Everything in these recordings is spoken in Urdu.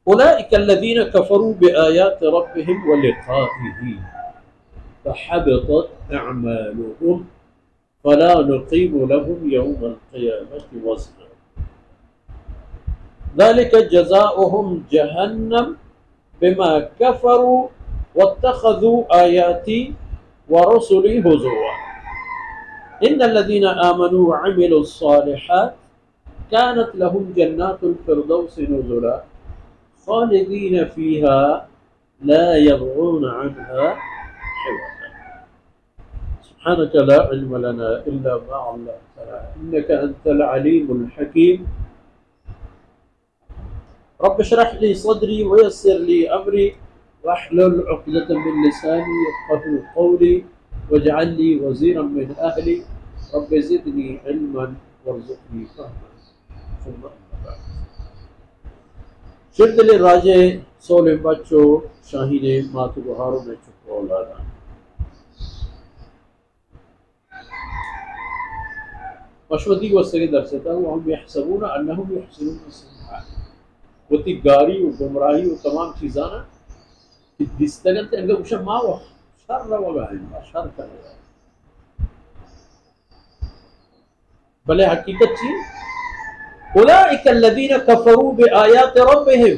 أولئك الذين كفروا بآيات ربهم ولقائه فحبطت أعمالهم فلا نقيم لهم يوم القيامة وزنا ذلك جزاؤهم جهنم بما كفروا واتخذوا آياتي ورسلي هزوا إن الذين آمنوا وعملوا الصالحات كانت لهم جنات الفردوس نزلا خالدين فيها لا يبغون عنها حولا سبحانك لا علم لنا إلا ما علمتنا إنك أنت العليم الحكيم رب اشرح لي صدري ويسر لي أمري واحلل عقدة من لساني يفقهوا قولي واجعل لي وزيرا من أهلي رب زدني علما وارزقني فهما ثم أما بعد شردل راجے سول بچو شاہین ماتو بہاروں میں چکو اولادا مشودی کو سگے درستا وهم يحسبون انهم يحسنون صنعا وتی گاری و گمراہی و تمام چیزانا دستگن تے انگا وشا ما و شر وگا ہے شر کرے بلے حقیقت چی اولئک الذین کفروا بآیات ربهم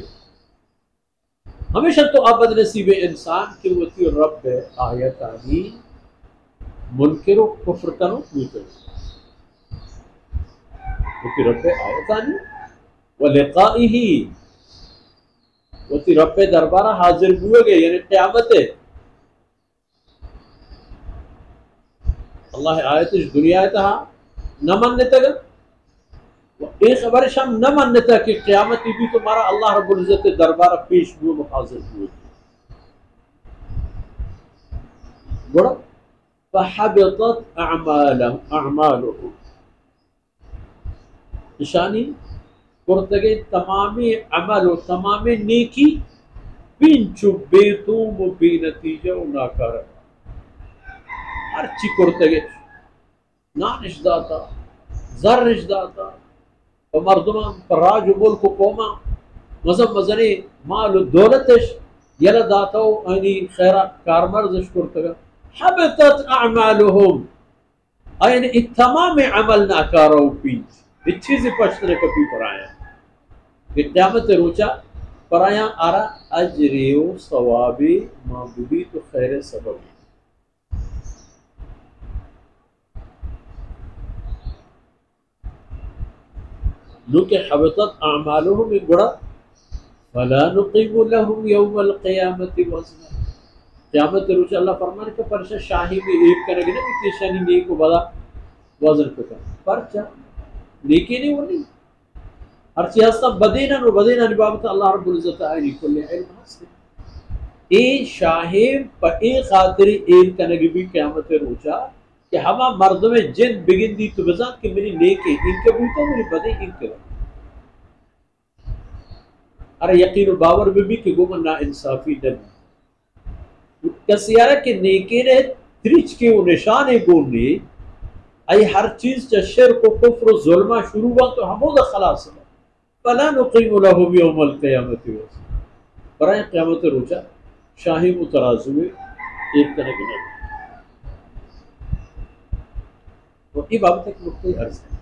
ہمیشہ تو ابد نصیب انسان کے وتی رب آیتانی منکر و کفر کنو میتر وتی رب آیتانی ولقائه وتی رب دربارہ حاضر ہوئے گے یعنی قیامت ہے اللہ آیت دنیا تہا نہ منتا گا ایک خبر شام نہ منتا کہ قیامتی بھی تمہارا اللہ رب العزت دربارہ پیش ہوئے حاضر ہوئے بڑا فحبطت اعمالهم نشانی کرتگے تمامی عمل و تمامی نیکی پینچو بیتوم و بی نتیجہ و ناکار ہر چی کرتگے نانش داتا زرش داتا و مردمان پر راج و ملک و قوما مذہب مزنی مال و دولتش یلا داتا و اینی خیرات کارمرزش کرتگا حبطت اعمالهم اینی تمام عمل ناکارا و پینچ اس چیزی پشتنے کبھی پر آیا کہ قیامت روچا پر آیا آرہ اجری و ثوابی معبودی تو خیر سببی نو کہ حبطت اعمالهم میں گڑا فلا نقیم لهم یوم القیامت وزنا قیامت روچا اللہ فرمانے کہ پرشا شاہی میں ایک کرنے گے نا کہ شانی نیک و بدا وزن پکا پرچا نیکی نہیں ورنی ہر چی ہستا بدینن و بدینن بابت اللہ رب العزت آئینی کل علم حسن اے شاہیم پا اے خاطری ایک کنگی بھی قیامت روچا کہ ہما مردم جن بگن دی تو بزان کہ میری نیکی ان کے بوتا میری بدے ان کے بوتا ارے یقین و باور بھی کہ گومن نا انصافی نبی کسیارہ کہ نیکی نے ترچ کے وہ نشانے گونے ای ہر چیز چا شرک و کفر و ظلمہ شروع ہوا تو ہمو دا خلاص ہے فلا نقیم لهم یوم القیامت وزنا برای قیامت روچا شاہی مترازوے ایک طرح کے نبی وہ ای بابت ایک نقطۂ عرض ہے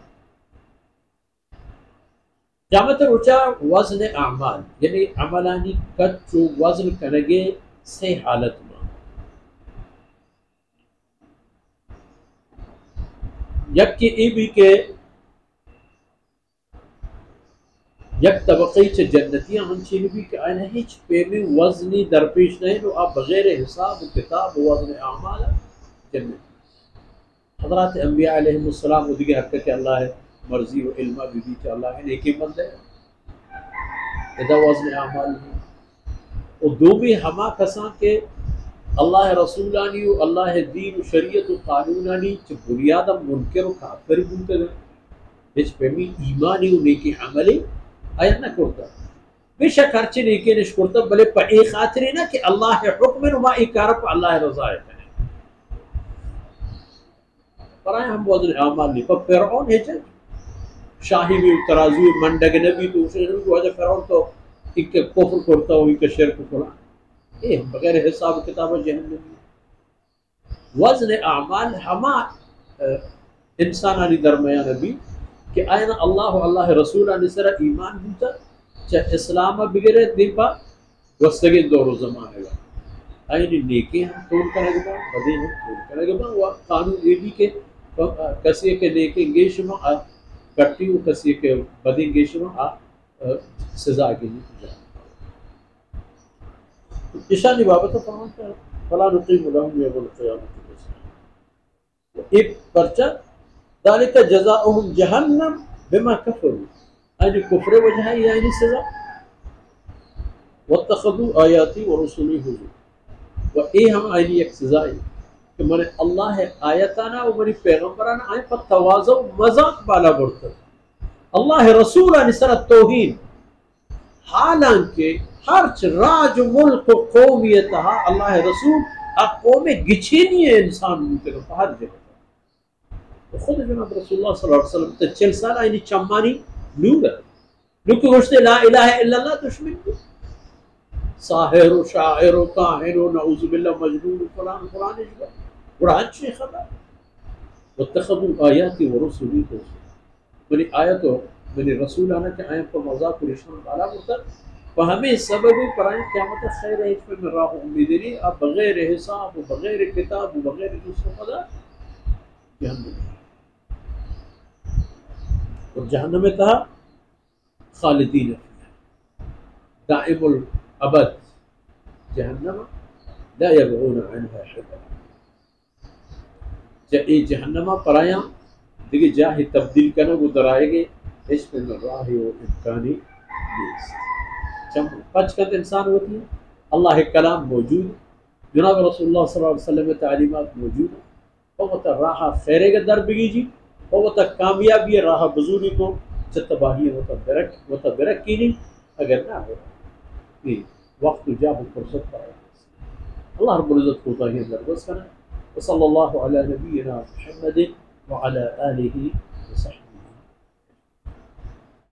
قیامت روچا وزن اعمال یعنی عملانی کچو وزن کنگے سے حالت میں یک کی ای بھی کہ یک طبقی چھ جنتیاں ہنچین بھی کہ آئین ہیچ پیمی وزنی درپیش نہیں تو آپ بغیر حساب و کتاب و وزن اعمال جنتی حضرات انبیاء علیہ السلام و دیگے حق کہ اللہ ہے مرضی و علمہ بھی کہ اللہ ہے نیکی مند ہے ادا وزن اعمال ہے اور دو بھی ہما کساں کے اللہ رسولانی و اللہ دین و شریعت و قانونانی چھ بنیادہ منکر و کافر بولتے گئے اس پہ بھی ایمانی و نیکی عملی آیا نہ کرتا بے شک ہرچی نیکی نش کرتا بلے پا ایک خاطری نا کہ اللہ حکم نما اکارا پا اللہ رضا ہے پر آئے ہم وزن اعمال نہیں پا فرعون ہے چل شاہی بھی ترازوی منڈگ نبی تو اسے نبی کو وجہ فرعون تو ایک کفر کرتا ہو ایک شرک فلان یہ بغیر حساب کتاب جہنم وزن اعمال ہما انسانانی درمیان بھی کہ آئین اللہ رسول علیہ سر ایمان ہوتا چاہے اسلام بگرے دیپا وستگی دور و زمان ہے آئین نیکی ہم تول کرے گا بدی ہم تول کرے گا وہ قانون یہ بھی کہ کسی کے نیکی انگیش میں کٹی و کسی کے بدی انگیش میں سزا کے لیے جائے اشانی بابت فرمانتا ہے فلا نقیم لهم یوم القیامت ایک پرچہ ذالک جزاؤہم جہنم بما کفروا یعنی کفر وجہ ہے یعنی سزا واتخذوا آیاتی ورسولی حضور و اے ہم آئینی ایک سزا ہے کہ من اللہ آیتانا و منی پیغمبرانا آئین پر توازو مذاق بالا برتا اللہ رسول آنی سر توہین حالانکہ ہر راج ملک و قومیتہا اللہ رسول قوم گچھینی ہے انسان ملک ہر جگہ خود جناب رسول اللہ صلی اللہ علیہ وسلم تو 40 سال آئینی چمانی لوگا لوگ گوشتے لا الہ الا اللہ دشمن کو ساحر و شاعر و کاہن و نعوذ باللہ مجنون و فلان فلان اجبا قرآن چی خبر واتخذوا آیاتی و رسولی منی آیت و منی رسول آنا کہ آیت پر مذاق و رشان بالا ہوتا و ہمیں سبب پرائیں قیامت خیر ہے اس میں راہ امیدنی اب بغیر حساب و بغیر کتاب و بغیر دوسروں مدار جہنم اور جہنم میں کہا خالدین دائم الابد جہنم لا یبغون عنها حبا جہنم پرایاں دیکھیں جاہی تبدیل کرنا وہ درائے گے اس میں راہ و امکانی پچکت انسان ہوتی ہے اللہ کلام موجود جناب رسول اللہ صلی اللہ علیہ وسلم تعلیمات موجود ہیں وہ راہ خیرے کا در بگی جی وہ کامیابی راہ بزرگی کو تباہی وہ برک کی نہیں اگر نہ ہو وقت جا فرصت پر اللہ رب العزت کو تاہی درگز کرنا وصلی اللہ علی نبینا محمد وعلى آلہ وصحبہ